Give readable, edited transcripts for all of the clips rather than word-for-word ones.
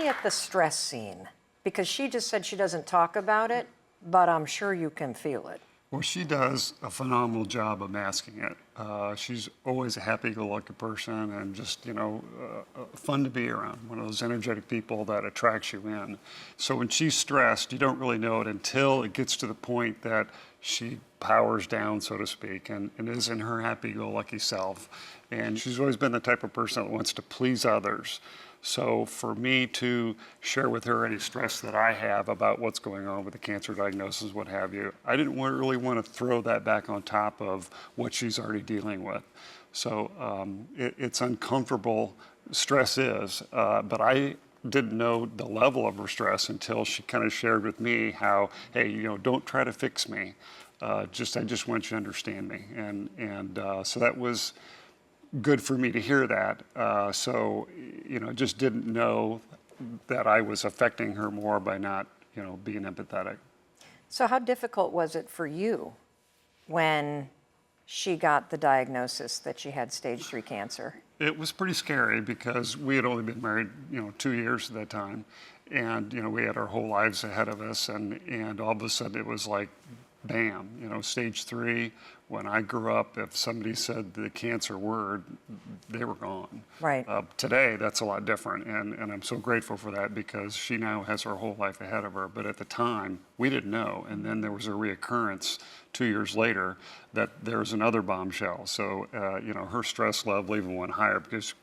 me at the stress scene, because she just said she doesn't talk about it, but I'm sure you can feel it. Well, she does a phenomenal job of masking it. She's always a happy-go-lucky person and just, fun to be around, one of those energetic people that attracts you in. So when she's stressed, you don't really know it until it gets to the point that she powers down, so to speak, and is in her happy-go-lucky self. And she's always been the type of person that wants to please others. So for me to share with her any stress that I have about what's going on with the cancer diagnosis, what have you, I didn't really want to throw that back on top of what she's already dealing with. So it's uncomfortable, stress is, but I didn't know the level of her stress until she kind of shared with me how, hey, don't try to fix me. I just want you to understand me. And so that was good for me to hear that. Just didn't know that I was affecting her more by not, being empathetic. So how difficult was it for you when she got the diagnosis that she had stage 3 cancer? It was pretty scary because we had only been married, 2 years at that time. And, we had our whole lives ahead of us. And all of a sudden it was like, bam, stage 3. When I grew up, if somebody said the cancer word, they were gone. Right. Today, that's a lot different, and I'm so grateful for that because she now has her whole life ahead of her. But at the time, we didn't know, and then there was a reoccurrence 2 years later that there was another bombshell. So, her stress level even went higher because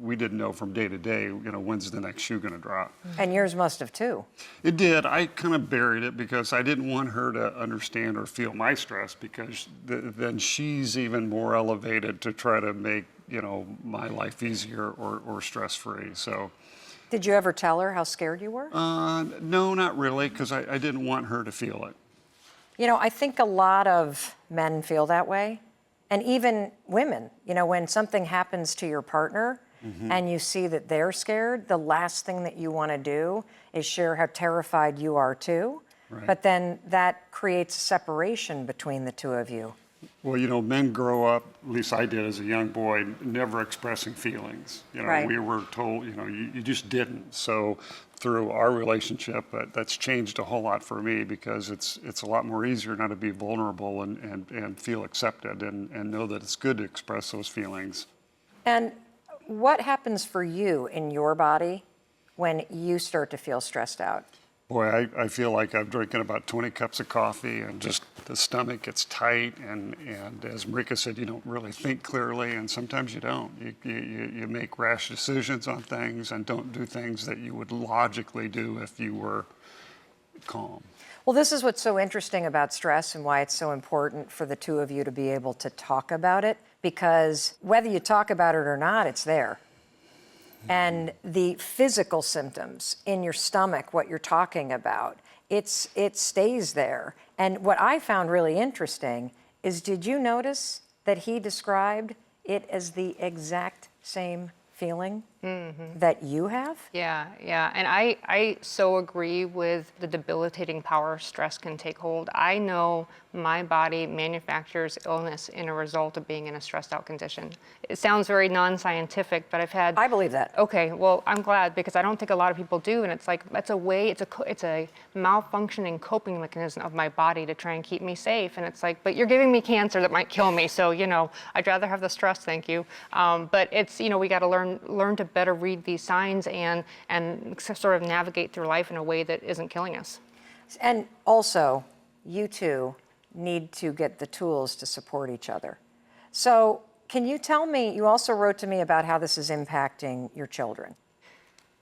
we didn't know from day to day, when's the next shoe going to drop. And yours must have too. It did. I kind of buried it because I didn't want her to understand or feel my stress because then she's even more elevated to try to make, my life easier or stress-free. So. Did you ever tell her how scared you were? No, not really, because I didn't want her to feel it. I think a lot of men feel that way, and even women. When something happens to your partner and you see that they're scared, the last thing that you want to do is share how terrified you are too. Right. But then that creates a separation between the two of you. Well, men grow up, at least I did as a young boy, never expressing feelings. Right. We were told, you just didn't. So through our relationship, that's changed a whole lot for me because it's a lot more easier now to be vulnerable and feel accepted and know that it's good to express those feelings. And what happens for you in your body when you start to feel stressed out? Boy, I feel like I'm drinking about 20 cups of coffee and just the stomach gets tight and as Marika said, you don't really think clearly and sometimes you don't. You make rash decisions on things and don't do things that you would logically do if you were calm. Well, this is what's so interesting about stress and why it's so important for the two of you to be able to talk about it, because whether you talk about it or not, it's there. And the physical symptoms in your stomach, what you're talking about, it stays there. And what I found really interesting is, did you notice that he described it as the exact same feeling that you have? Yeah. And I so agree with the debilitating power stress can take hold. I know my body manufactures illness in a result of being in a stressed out condition. It sounds very non-scientific, but I've had... I believe that. Okay, well, I'm glad because I don't think a lot of people do, and it's like, that's a way, it's a malfunctioning coping mechanism of my body to try and keep me safe, and it's like, but you're giving me cancer that might kill me, so, I'd rather have the stress, thank you. But it's, we got to learn to better read these signs and sort of navigate through life in a way that isn't killing us. And also, you two need to get the tools to support each other. So can you tell me, you also wrote to me about how this is impacting your children.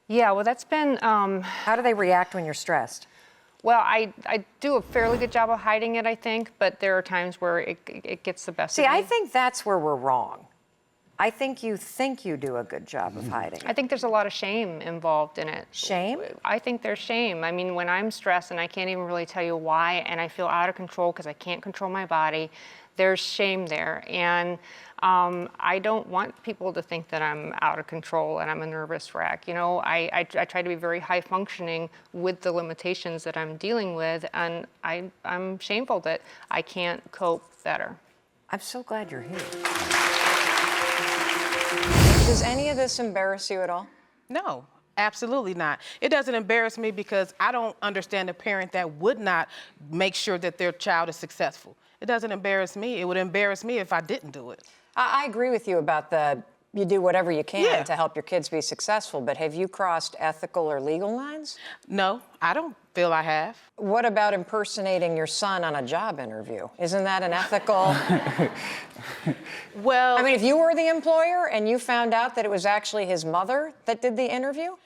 Yeah, well, that's been... How do they react when you're stressed? Well, I do a fairly good job of hiding it, I think, but there are times where it gets the best of me. See, I think that's where we're wrong. I think you do a good job of hiding it. I think there's a lot of shame involved in it. Shame? I think there's shame. I mean, when I'm stressed and I can't even really tell you why, and I feel out of control because I can't control my body, there's shame there. And I don't want people to think that I'm out of control and I'm a nervous wreck. I try to be very high functioning with the limitations that I'm dealing with, and I'm shameful that I can't cope better. I'm so glad you're here. Does any of this embarrass you at all? No. Absolutely not. It doesn't embarrass me because I don't understand a parent that would not make sure that their child is successful. It doesn't embarrass me. It would embarrass me if I didn't do it. I agree with you about you do whatever you can Yeah. to help your kids be successful, but have you crossed ethical or legal lines? No, I don't feel I have. What about impersonating your son on a job interview? Isn't that an ethical? Well, I mean, if you were the employer and you found out that it was actually his mother that did the interview?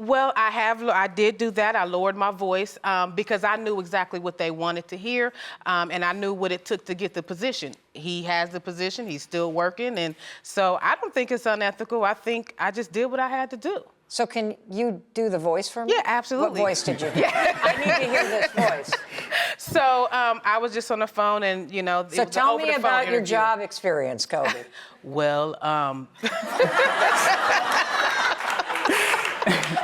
well, I did do that. I lowered my voice because I knew exactly what they wanted to hear, and I knew what it took to get the position. He has the position. He's still working, and so I don't think it's unethical. I think I just did what I had to do. So can you do the voice for me? Yeah, absolutely. What voice did you do? I need to hear this voice. So I was just on the phone, and it So was tell over me the phone about your interview. job experience, Kobe. Well,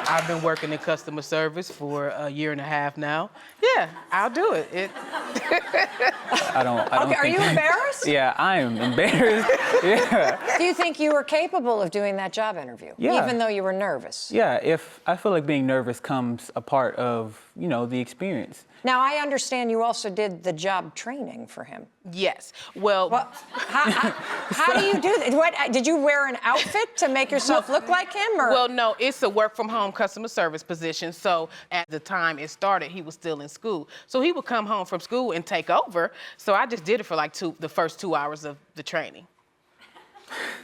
I've been working in customer service for a year and a half now. Yeah, I'll do it. I don't Okay, are think- you embarrassed? Yeah, I am embarrassed. Yeah. Do you think you were capable of doing that job interview? Yeah. Even though you were nervous? Yeah, if I feel like being nervous comes a part of, the experience. Now, I understand you also did the job training for him. Yes. Well, Well, how do you do that? What, did you wear an outfit to make yourself look like him? Or? well, no, it's a work-from-home customer service position. So at the time it started, he was still in school. So he would come home from school and take over. So I just did it for like the first 2 hours of the training.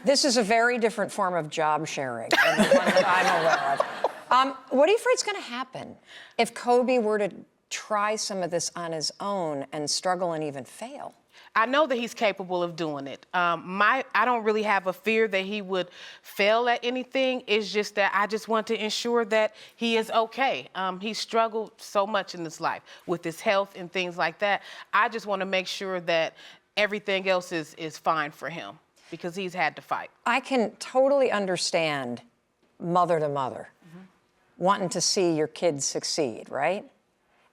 This is a very different form of job sharing than the one that I'm aware of. What do you afraid is going to happen if Kobe were to try some of this on his own and struggle and even fail? I know that he's capable of doing it. I don't really have a fear that he would fail at anything. It's just that I just want to ensure that he is okay. He struggled so much in his life with his health and things like that. I just want to make sure that everything else is fine for him because he's had to fight. I can totally understand mother to mother wanting to see your kids succeed, right?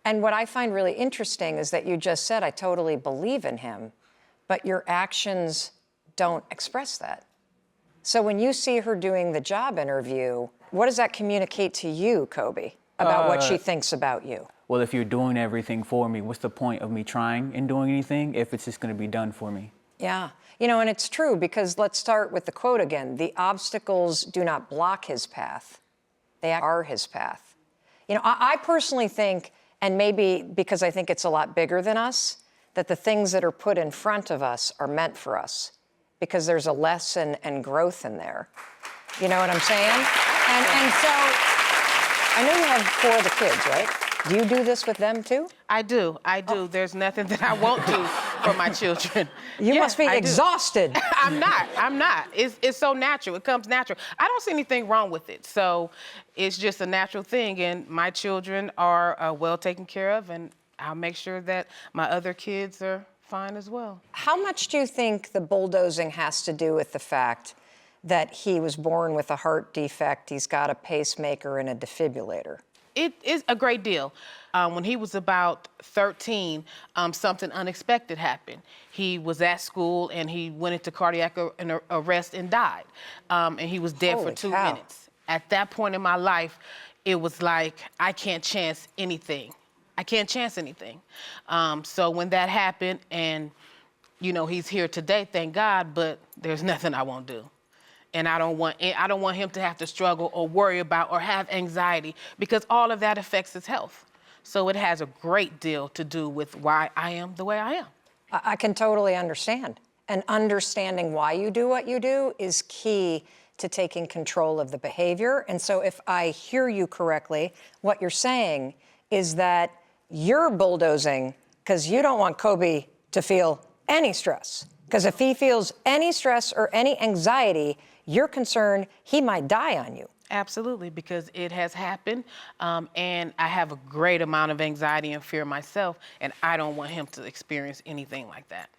And what I find really interesting is that you just said, I totally believe in him, but your actions don't express that. So when you see her doing the job interview, what does that communicate to you, Kobe, about what she thinks about you? Well, if you're doing everything for me, what's the point of me trying and doing anything if it's just going to be done for me? Yeah. And it's true because let's start with the quote again. The obstacles do not block his path. They are his path. I personally think, and maybe because I think it's a lot bigger than us, that the things that are put in front of us are meant for us because there's a lesson and growth in there. You know what I'm saying? And so I know you have 4 of the kids, right? Do you do this with them too? I do. There's nothing that I won't do for my children. You Yeah, must be I do. exhausted. I'm not. It's so natural. It comes natural. I don't see anything wrong with it. So it's just a natural thing. And my children are well taken care of, and I'll make sure that my other kids are fine as well. How much do you think the bulldozing has to do with the fact that he was born with a heart defect, he's got a pacemaker and a defibrillator? It is a great deal. When he was about 13, something unexpected happened. He was at school and he went into cardiac arrest and died. And he was dead Holy for 2 cow. minutes. At that point in my life, it was like, I can't chance anything. So when that happened, and he's here today, thank God, but there's nothing I won't do. And I don't want him to have to struggle or worry about or have anxiety because all of that affects his health. So it has a great deal to do with why I am the way I am. I can totally understand. And understanding why you do what you do is key to taking control of the behavior. And so if I hear you correctly, what you're saying is that you're bulldozing because you don't want Kobe to feel any stress. Because if he feels any stress or any anxiety, you're concerned he might die on you. Absolutely, because it has happened, and I have a great amount of anxiety and fear myself, and I don't want him to experience anything like that.